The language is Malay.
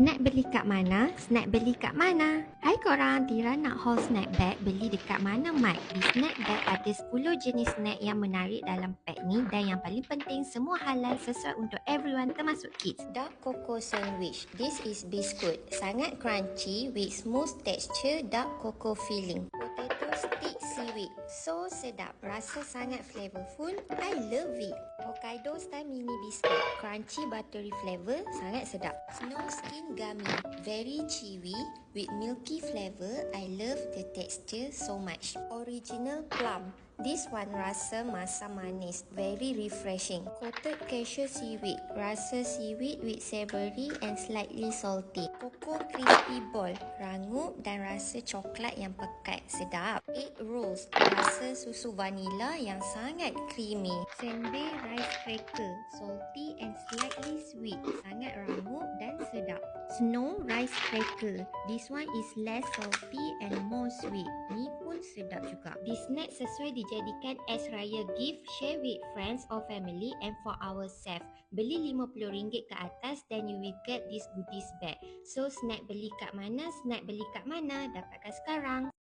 Snack beli kat mana? Snack beli kat mana? Hai korang, Tira nak haul snack bag. Beli dekat mana, Mat? Di snack bag ada 10 jenis snack yang menarik dalam pack ni. Dan yang paling penting, semua halal sesuai untuk everyone termasuk kids. Dark cocoa sandwich. This is biscuit. Sangat crunchy with smooth texture, dark cocoa filling. Potato stick seaweed. So sedap. Rasa sangat flavorful. I love it. Hokkaido style mini biscuit. Crunchy buttery flavor. Sangat sedap. Snow skin gummy. Very chewy with milky flavor. I love the texture so much. Original plum. This one rasa masam manis. Very refreshing. Coated cashew seaweed. Rasa seaweed with savory and slightly salty. Cocoa crispy ball. Rangup dan rasa coklat yang pekat. Sedap. Egg rolls. Rasa susu vanila yang sangat creamy. Senbei rice cracker. Salty and slightly sweet. Sangat rangup dan sedap. Snow rice cracker. This one is less salty and more sweet. Ni pun sedap juga. This snack sesuai dijadikan as raya gift, share with friends or family and for ourselves. Beli RM50 ke atas then you will get this goodies bag. So snack beli kat mana? Snack beli kat mana? Dapatkan sekarang.